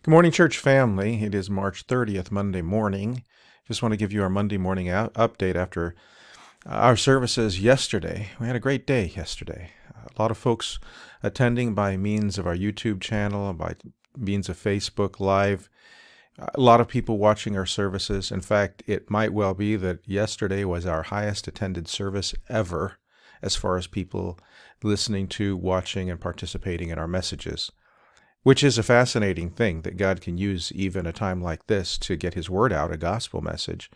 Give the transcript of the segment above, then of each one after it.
Good morning, church family. It is March 30th, Monday morning. Just want to give you our Monday morning update after our services yesterday. We had a great day yesterday. A lot of folks attending by means of our YouTube channel, by means of Facebook Live. A lot of people watching our services. In fact, it might well be that yesterday was our highest attended service ever as far as people listening to, watching, and participating in our messages. Which is a fascinating thing that God can use even a time like this to get his word out, a gospel message.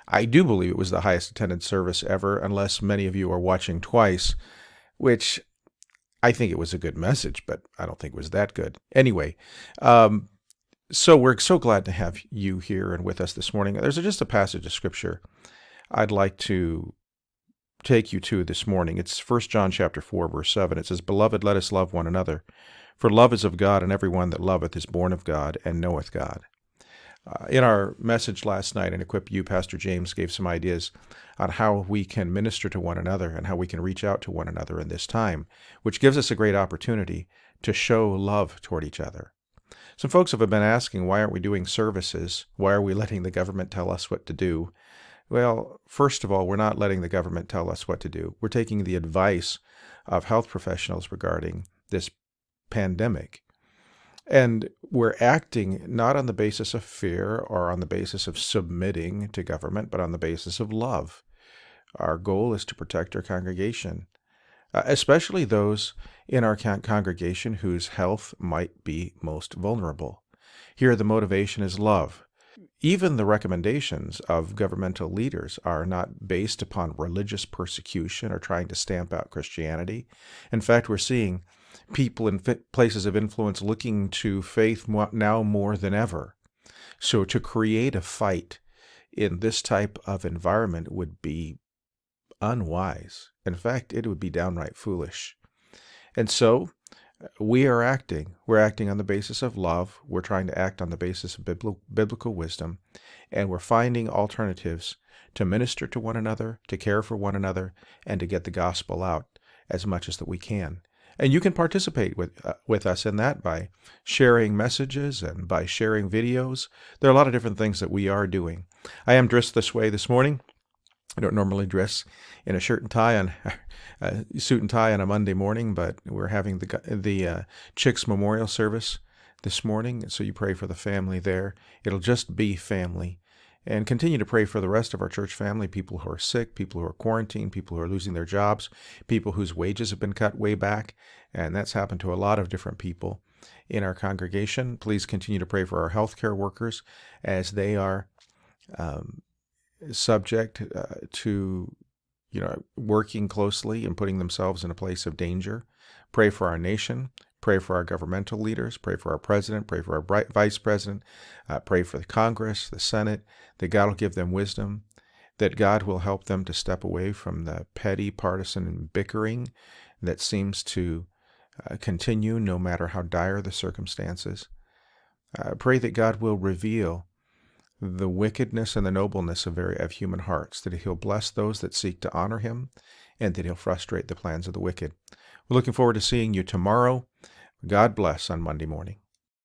I do believe it was the highest attended service ever, unless many of you are watching twice, which I think it was a good message, but I don't think it was that good. Anyway, so we're so glad to have you here and with us this morning. There's just a passage of scripture I'd like to take you to this morning. It's 1 John chapter 4, verse 7. It says, "Beloved, let us love one another. For love is of God, and every one that loveth is born of God, and knoweth God." In our message last night in Equip You, Pastor James gave some ideas on how we can minister to one another and how we can reach out to one another in this time, which gives us a great opportunity to show love toward each other. Some folks have been asking, why aren't we doing services? Why are we letting the government tell us what to do? Well, first of all, we're not letting the government tell us what to do. We're taking the advice of health professionals regarding this pandemic. And we're acting not on the basis of fear or on the basis of submitting to government, but on the basis of love. Our goal is to protect our congregation, especially those in our congregation whose health might be most vulnerable. Here, the motivation is love. Even the recommendations of governmental leaders are not based upon religious persecution or trying to stamp out Christianity. In fact, we're seeing people in places of influence looking to faith now more than ever. So to create a fight in this type of environment would be unwise. In fact, it would be downright foolish. And so we are acting. We're acting on the basis of love. We're trying to act on the basis of biblical wisdom. And we're finding alternatives to minister to one another, to care for one another, and to get the gospel out as much as that we can. And you can participate with us in that by sharing messages and by sharing videos. There are a lot of different things that we are doing. I am dressed this way this morning. I don't normally dress in a shirt and tie on suit and tie on a Monday morning, but we're having the Chicks Memorial Service this morning, so you pray for the family there. It'll just be family. And continue to pray for the rest of our church family, people who are sick, people who are quarantined, people who are losing their jobs, people whose wages have been cut way back, and that's happened to a lot of different people in our congregation. Please continue to pray for our healthcare workers as they are subject to working closely and putting themselves in a place of danger. Pray for our nation. Pray for our governmental leaders. Pray for our president. Pray for our vice president. Pray for the Congress, the Senate, that God will give them wisdom, that God will help them to step away from the petty partisan bickering that seems to continue no matter how dire the circumstances. Pray that God will reveal the wickedness and the nobleness of human hearts, that he'll bless those that seek to honor him, and that he'll frustrate the plans of the wicked. We're looking forward to seeing you tomorrow. God bless on Monday morning.